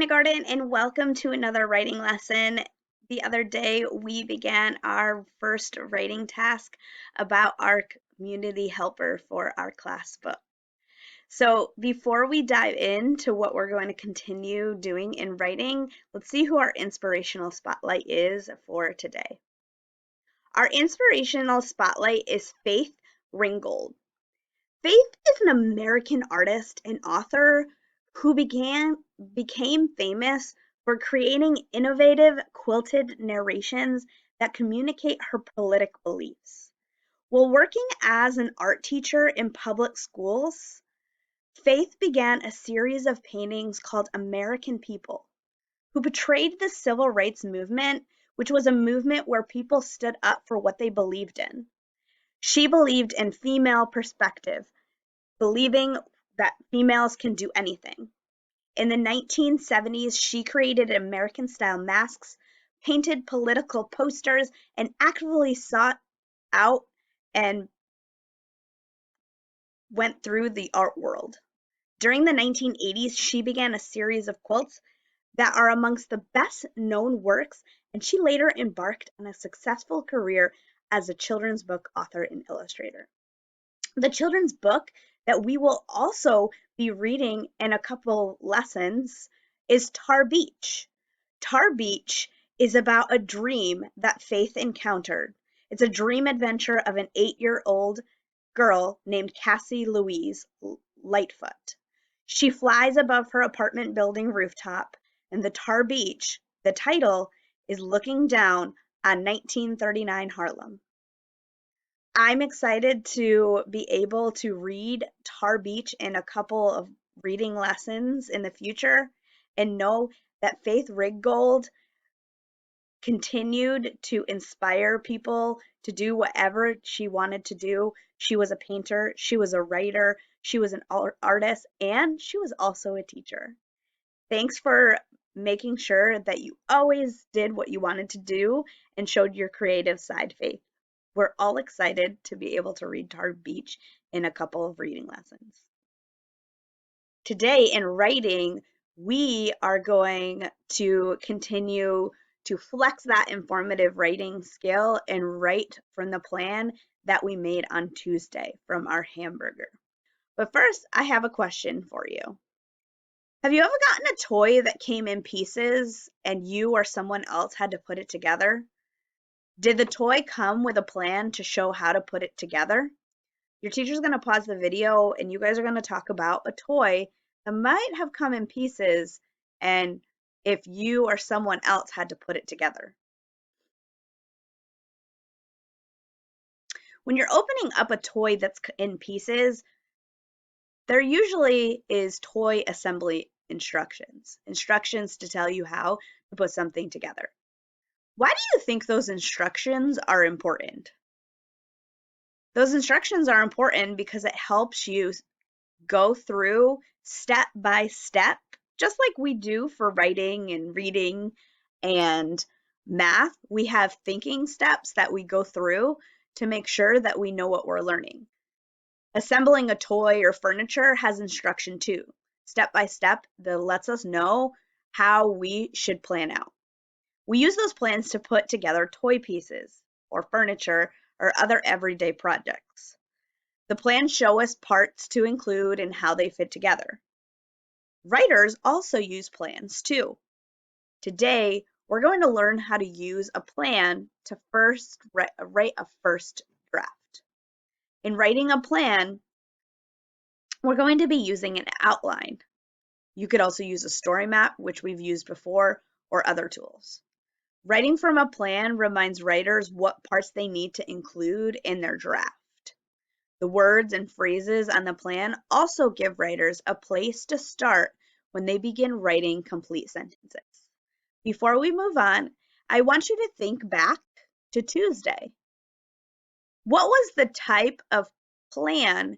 kindergarten, and welcome to another writing lesson. The other day, we began our first writing task about our community helper for our class book. So before we dive into what we're going to continue doing in writing, let's see who our inspirational spotlight is for today. Our inspirational spotlight is Faith Ringgold. Faith is an American artist and author who became famous for creating innovative quilted narrations that communicate her political beliefs. While working as an art teacher in public schools, Faith began a series of paintings called American People, who portrayed the civil rights movement, which was a movement where people stood up for what they believed in. She believed in female perspective, believing that females can do anything. In the 1970s, she created American-style masks, painted political posters, and actively sought out and went through the art world. During the 1980s, she began a series of quilts that are amongst the best-known works, and she later embarked on a successful career as a children's book author and illustrator. The children's book that we will also be reading in a couple lessons is Tar Beach. Tar Beach is about a dream that Faith encountered. It's a dream adventure of an 8-year-old girl named Cassie Louise Lightfoot. She flies above her apartment building rooftop, and the Tar Beach, the title, is looking down on 1939 Harlem. I'm excited to be able to read Tar Beach in a couple of reading lessons in the future and know that Faith Ringgold continued to inspire people to do whatever she wanted to do. She was a painter, she was a writer, she was an artist, and she was also a teacher. Thanks for making sure that you always did what you wanted to do and showed your creative side, Faith. We're all excited to be able to read Tar Beach in a couple of reading lessons. Today in writing, we are going to continue to flex that informative writing skill and write from the plan that we made on Tuesday from our hamburger. But first, I have a question for you. Have you ever gotten a toy that came in pieces and you or someone else had to put it together? Did the toy come with a plan to show how to put it together? Your teacher's going to pause the video and you guys are going to talk about a toy that might have come in pieces and if you or someone else had to put it together. When you're opening up a toy that's in pieces, there usually is toy assembly instructions to tell you how to put something together. Why do you think those instructions are important? Those instructions are important because it helps you go through step by step, just like we do for writing and reading and math. We have thinking steps that we go through to make sure that we know what we're learning. Assembling a toy or furniture has instruction too, step by step, that lets us know how we should plan out. We use those plans to put together toy pieces or furniture or other everyday projects. The plans show us parts to include and how they fit together. Writers also use plans too. Today, we're going to learn how to use a plan to first write a first draft. In writing a plan, we're going to be using an outline. You could also use a story map, which we've used before, or other tools. Writing from a plan reminds writers what parts they need to include in their draft. The words and phrases on the plan also give writers a place to start when they begin writing complete sentences. Before we move on, I want you to think back to Tuesday. What was the type of plan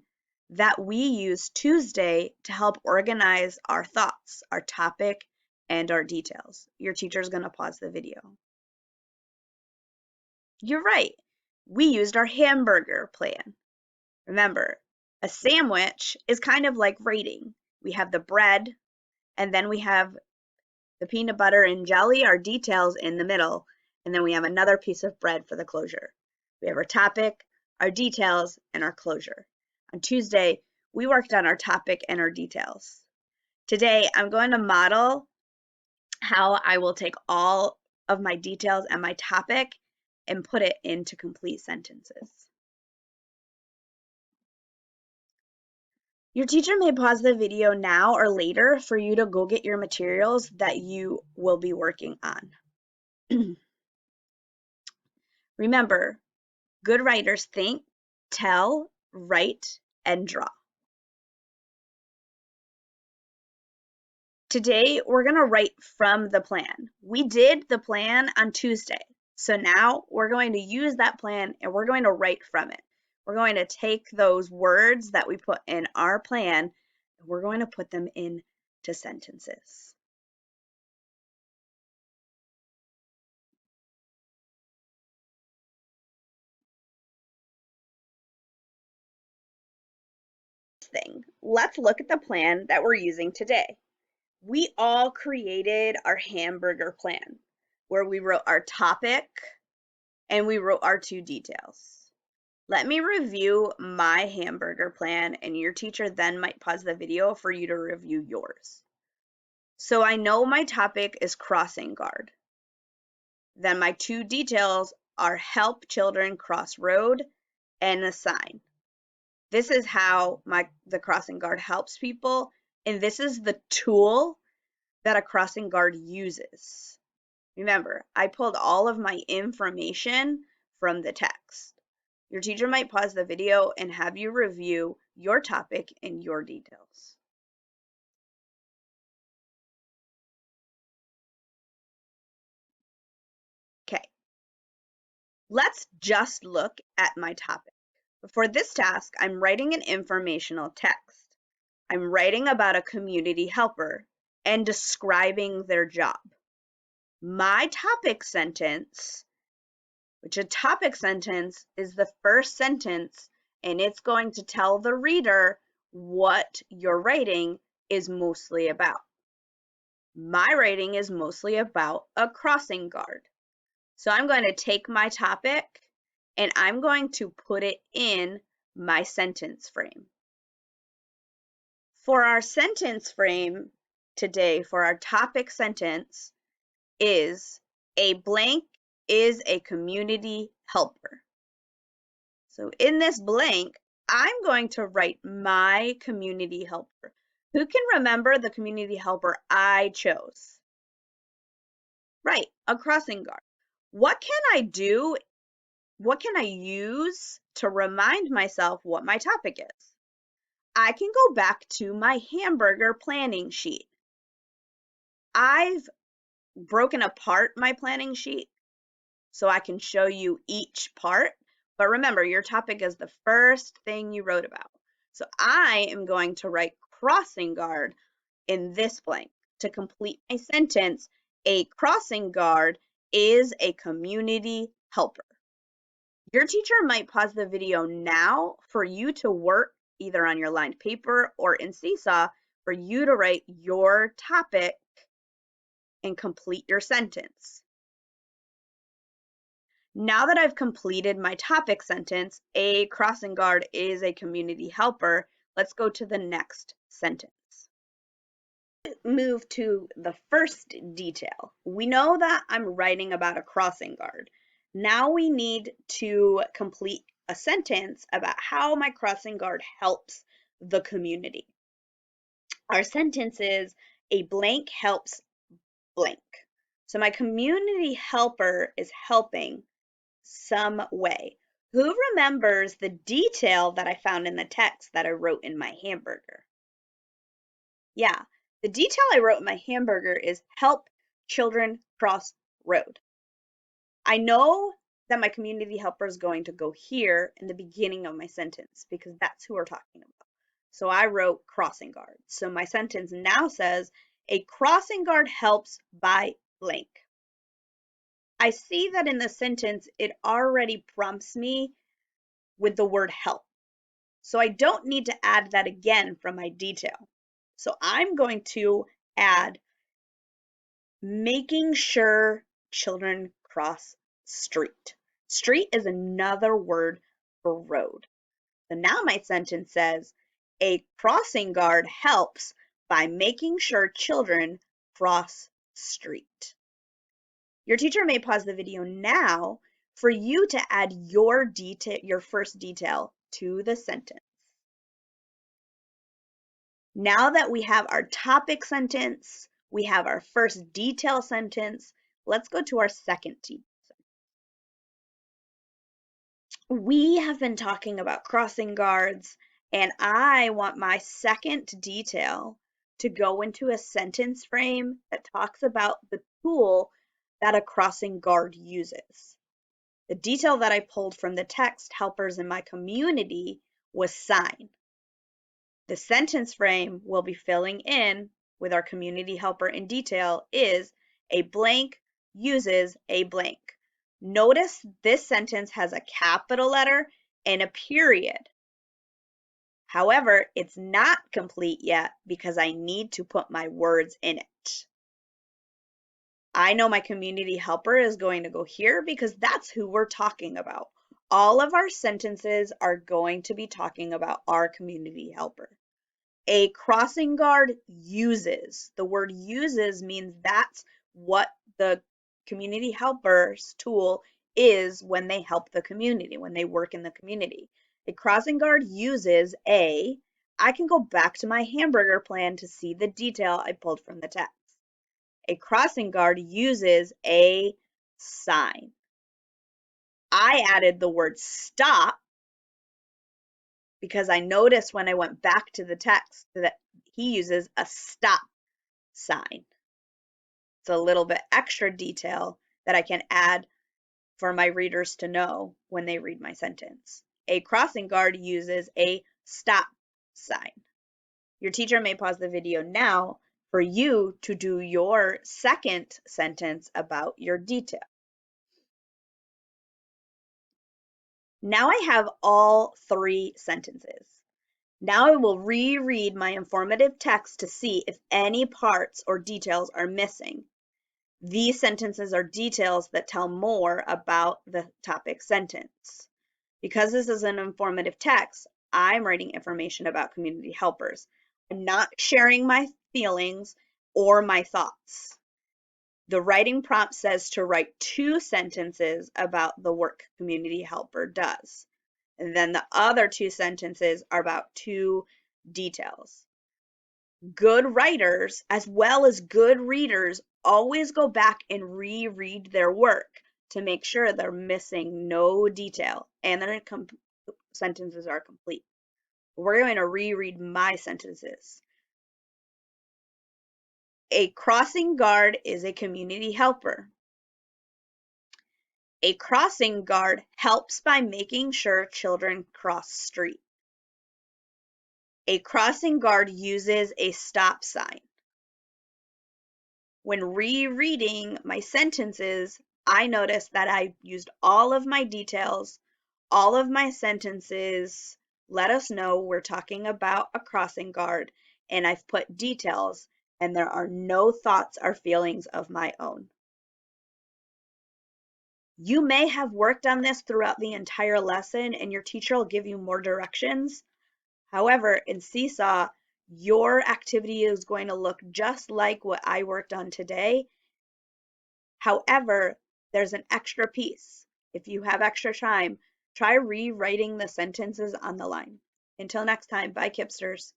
that we used Tuesday to help organize our thoughts, our topic, and our details? Your teacher is going to pause the video. You're right. We used our hamburger plan. Remember, a sandwich is kind of like writing. We have the bread, and then we have The peanut butter and jelly are details in the middle, and then we have another piece of bread for the closure. We have our topic, our details, and our closure. On Tuesday, we worked on our topic and our details. Today, I'm going to model how I will take all of my details and my topic and put it into complete sentences. Your teacher may pause the video now or later for you to go get your materials that you will be working on. Remember, good writers think, tell, write, and draw. Today, we're going to write from the plan. We did the plan on Tuesday. So now we're going to use that plan and we're going to write from it. We're going to take those words that we put in our plan and we're going to put them into sentences. Let's look at the plan that we're using today. We all created our hamburger plan where we wrote our topic and we wrote our two details. Let me review my hamburger plan and your teacher then might pause the video for you to review yours. So I know my topic is crossing guard. Then my two details are help children cross road and a sign. This is how the crossing guard helps people, and this is the tool that a crossing guard uses. Remember, I pulled all of my information from the text. Your teacher might pause the video and have you review your topic and your details. Okay, let's just look at my topic. For this task, I'm writing an informational text. I'm writing about a community helper and describing their job. My topic sentence, which a topic sentence is the first sentence, and it's going to tell the reader what your writing is mostly about. My writing is mostly about a crossing guard. So I'm going to take my topic and I'm going to put it in my sentence frame. For our sentence frame today, for our topic sentence is a blank is a community helper. So in this blank, I'm going to write my community helper. Who can remember the community helper I chose? Right, a crossing guard. What can I do? What can I use to remind myself what my topic is? I can go back to my hamburger planning sheet. I've broken apart my planning sheet so I can show you each part. But remember, your topic is the first thing you wrote about. So I am going to write crossing guard in this blank. To complete my sentence, a crossing guard is a community helper. Your teacher might pause the video now for you to work either on your lined paper or in Seesaw for you to write your topic and complete your sentence. Now that I've completed my topic sentence, a crossing guard is a community helper, let's go to the next sentence. Move to the first detail. We know that I'm writing about a crossing guard. Now we need to complete a sentence about how my crossing guard helps the community. Our sentence is a blank helps blank. So my community helper is helping some way. Who remembers the detail that I found in the text that I wrote in my hamburger? Yeah, the detail I wrote in my hamburger is help children cross road. I know that my community helper is going to go here in the beginning of my sentence because that's who we're talking about. So I wrote crossing guard. So my sentence now says a crossing guard helps by blank. I see that in the sentence, it already prompts me with the word help. So I don't need to add that again from my detail. So I'm going to add Making sure children cross street. Street is another word for road. So now my sentence says, a crossing guard helps by making sure children cross street. Your teacher may pause the video now for you to add your first detail to the sentence. Now that we have our topic sentence, we have our first detail sentence, let's go to our second detail. We have been talking about crossing guards, and I want my second detail to go into a sentence frame that talks about the tool that a crossing guard uses. The detail that I pulled from the text helpers in my community was sign. The sentence frame we'll be filling in with our community helper in detail is a blank uses a blank. Notice this sentence has a capital letter and a period. However, it's not complete yet because I need to put my words in it. I know my community helper is going to go here because that's who we're talking about. All of our sentences are going to be talking about our community helper. A crossing guard uses. The word uses means that's what the community helper's tool is when they help the community, when they work in the community. A crossing guard uses a, I can go back to my hamburger plan to see the detail I pulled from the text. A crossing guard uses a sign. I added the word stop because I noticed when I went back to the text that he uses a stop sign. It's a little bit extra detail that I can add for my readers to know when they read my sentence. A crossing guard uses a stop sign. Your teacher may pause the video now for you to do your second sentence about your detail. Now I have all three sentences. Now I will reread my informative text to see if any parts or details are missing. These sentences are details that tell more about the topic sentence. Because this is an informative text, I'm writing information about community helpers. I'm not sharing my feelings or my thoughts. The writing prompt says to write 2 sentences about the work community helper does. And then the other 2 sentences are about 2 details. Good writers, as well as good readers, always go back and reread their work to make sure they're missing no detail and their sentences are complete. We're going to reread my sentences. A crossing guard is a community helper. A crossing guard helps by making sure children cross street. A crossing guard uses a stop sign. When rereading my sentences, I noticed that I used all of my details, all of my sentences let us know we're talking about a crossing guard, and I've put details, and there are no thoughts or feelings of my own. You may have worked on this throughout the entire lesson, and your teacher will give you more directions. However, in Seesaw, your activity is going to look just like what I worked on today. However, there's an extra piece. If you have extra time, try rewriting the sentences on the line. Until next time, bye Kipsters.